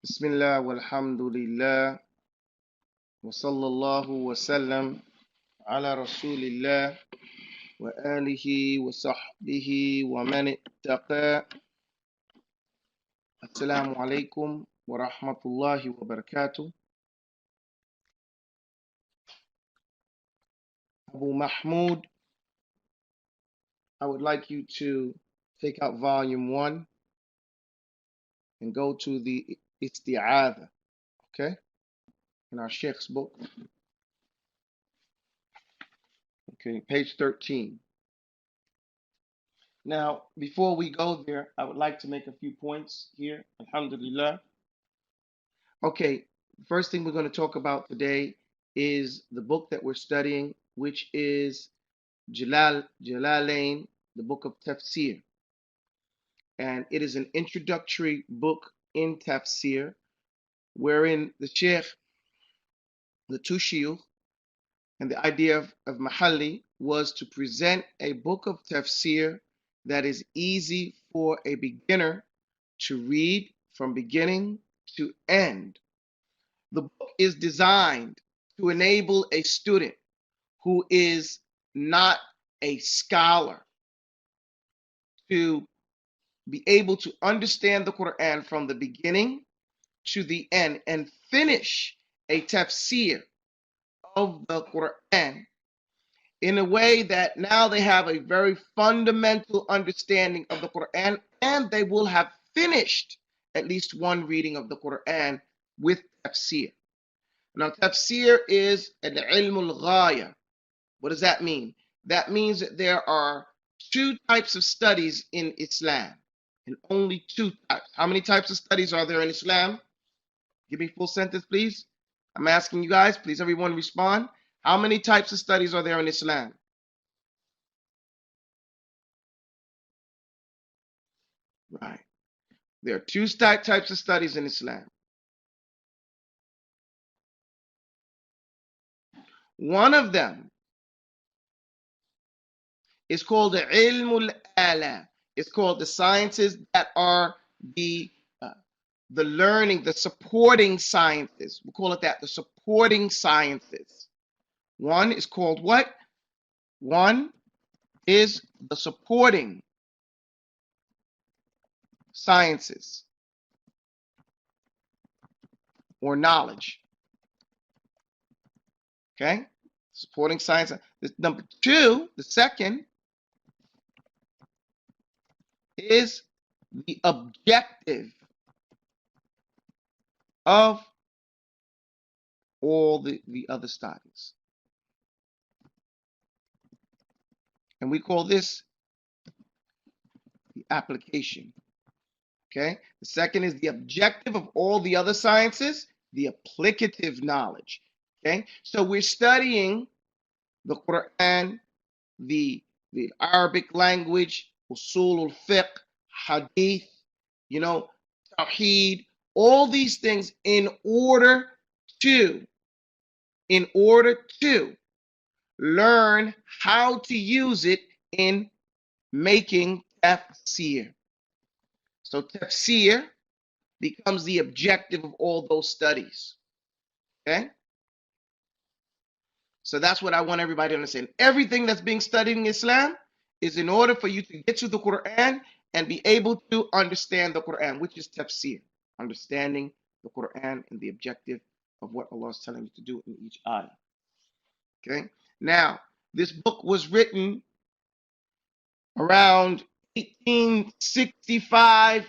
Bismillah walhamdulillah wa sallallahu wa sallam ala rasulillah wa alihi wa sahbihi wa man ittaqa. Assalamu alaikum wa rahmatullahi wa barakatuh. Abu Mahmoud, I would like you to take out volume 1 and go to the Isti'aadhah, okay, in our Shaykh's book. Okay, page 13. Now, before we go there, I would like to make a few points here. Alhamdulillah. Okay, first thing we're going to talk about today is the book that we're studying, which is Jalalayn, the book of Tafseer. And it is an introductory book in Tafseer, wherein the Shaykh, the two Shuyukh, and the idea of Mahalli was to present a book of Tafseer that is easy for a beginner to read from beginning to end. The book is designed to enable a student who is not a scholar to be able to understand the Quran from the beginning to the end and finish a tafsir of the Quran in a way that now they have a very fundamental understanding of the Quran, and they will have finished at least one reading of the Quran with tafsir. Now, tafsir is an ilmul ghaya. What does that mean? That means that there are two types of studies in Islam, and only two types. How many types of studies are there in Islam? Give me full sentence, please. I'm asking you guys, please everyone respond. How many types of studies are there in Islam? Right. There are two types of studies in Islam. One of them is called the ilmul ala. It's called the sciences that are the learning, the supporting sciences. We call it that, the supporting sciences. One is called what? One is the supporting sciences or knowledge. Okay? Supporting science. Number two, the second, is the objective of all the other studies. And we call this the application. Okay? The second is the objective of all the other sciences, the applicative knowledge. Okay? So we're studying the Quran, the Arabic language, usul al-fiqh, hadith, tawheed, all these things in order to learn how to use it in making tafsir. So tafsir becomes the objective of all those studies. Okay? So that's what I want everybody to understand. Everything that's being studied in Islam is in order for you to get to the Quran and be able to understand the Quran, which is tafsir, understanding the Quran and the objective of what Allah is telling you to do in each ayah. Okay? Now, this book was written around 1865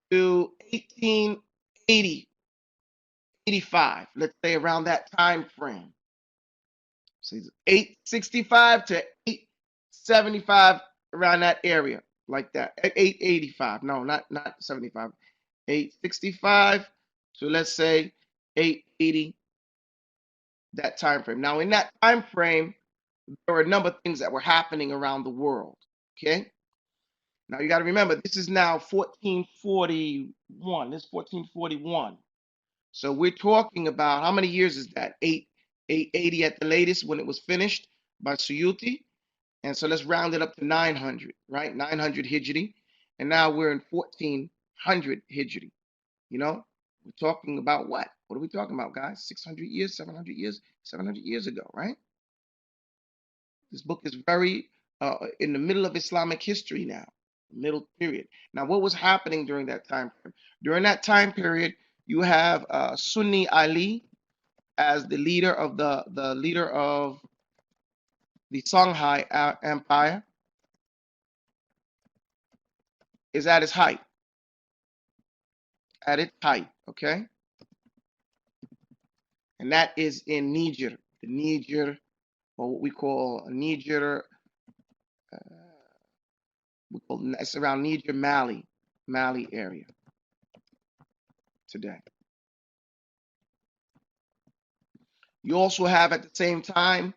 to 1880, 85, let's say around that time frame. So 865 to 875, around that area, like that. 885, no, not 75. 865 to, let's say, 880, that time frame. Now, in that time frame, there were a number of things that were happening around the world. Okay? Now, you got to remember, this is now 1441. This is 1441. So we're talking about, how many years is that? 880 at the latest when it was finished by Suyuti. And so let's round it up to 900, right? 900 Hijri. And now we're in 1400 Hijri. We're talking about what? What are we talking about, guys? 600 years, 700 years ago, right? This book is very in the middle of Islamic history now, middle period. Now, what was happening during that time period? During that time period, you have Sunni Ali as the leader of the leader of the Songhai Empire is at its height. At its height, okay? And that is in Niger, the Niger, or what we call Niger, it's around Niger, Mali area today. You also have at the same time,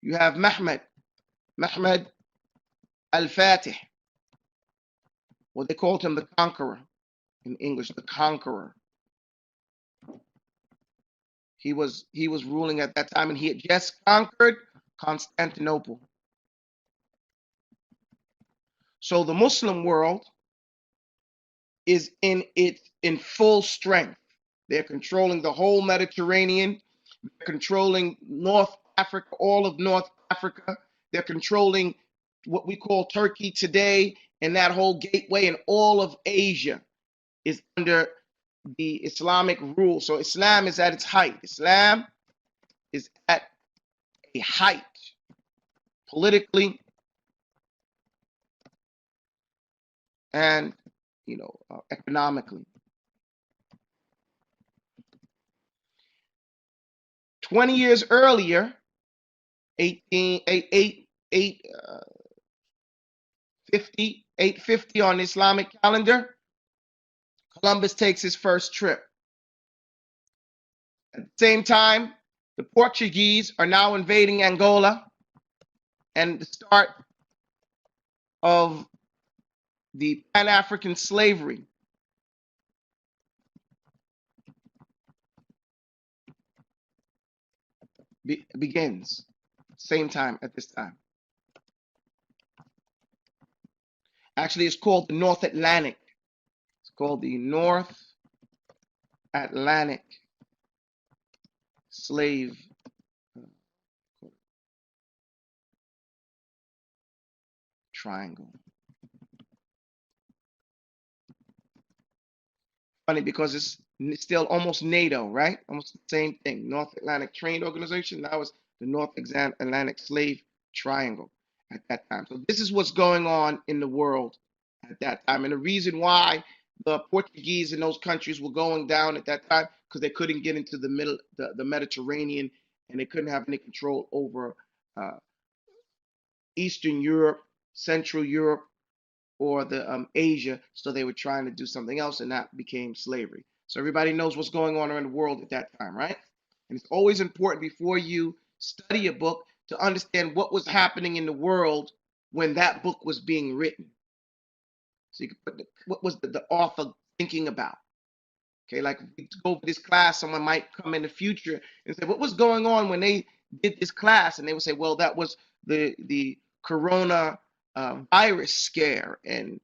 you have Mehmed al-Fatih, what they called him the conqueror in English, the conqueror. He was ruling at that time, and he had just conquered Constantinople. So the Muslim world is in full strength. They're controlling the whole Mediterranean, they're controlling North Africa, all of North Africa. They're controlling what we call Turkey today, and that whole gateway, and all of Asia is under the Islamic rule. So Islam is at its height. Islam is at a height politically and economically. 20 years earlier, 850 on the Islamic calendar, Columbus takes his first trip. At the same time, the Portuguese are now invading Angola, and the start of the Pan-African slavery begins. Same time at this time. Actually, it's called the North Atlantic. It's called the North Atlantic Slave Triangle. Funny because it's still almost NATO, right? Almost the same thing. North Atlantic Trade Organization. Now it's the North Atlantic Slave Triangle at that time. So this is what's going on in the world at that time. And the reason why the Portuguese in those countries were going down at that time, because they couldn't get into the Mediterranean, and they couldn't have any control over Eastern Europe, Central Europe, or the Asia. So they were trying to do something else, and that became slavery. So everybody knows what's going on around the world at that time, right? And it's always important before you study a book to understand what was happening in the world when that book was being written. So you can put what was the author thinking about. Okay, like if we go over this class, someone might come in the future and say, what was going on when they did this class? And they would say, well, that was the corona virus scare, and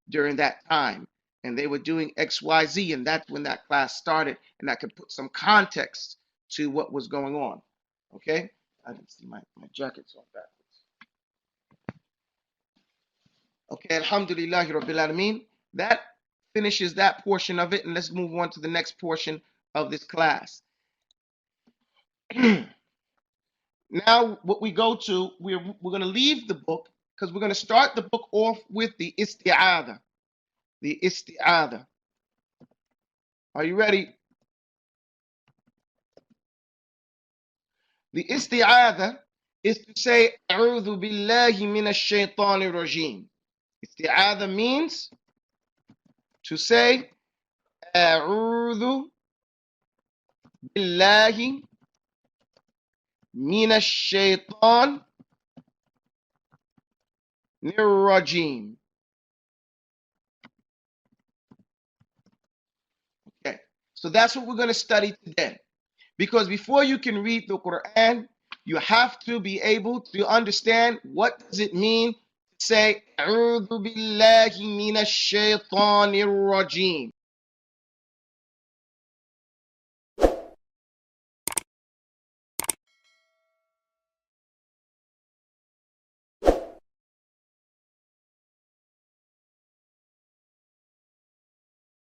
during that time, and they were doing XYZ, and that's when that class started, and that could put some context to what was going on. Okay, I can see my jacket's on backwards. Okay, Alhamdulillahi Rabbil Alameen. That finishes that portion of it, and let's move on to the next portion of this class. Now, what we go to, we're going to leave the book because we're going to start the book off with the Isti'aadhah. The Isti'aadhah. Are you ready? The Isti'aadhah is to say, A'udhu billahi minash shaitanir rajim. Isti'aadhah means to say, A'udhu billahi minash shaitanir rajim. Okay, so that's what we're going to study today. Because before you can read the Quran, you have to be able to understand what does it mean to say, A'udhu billahi minash shaitanir rajim.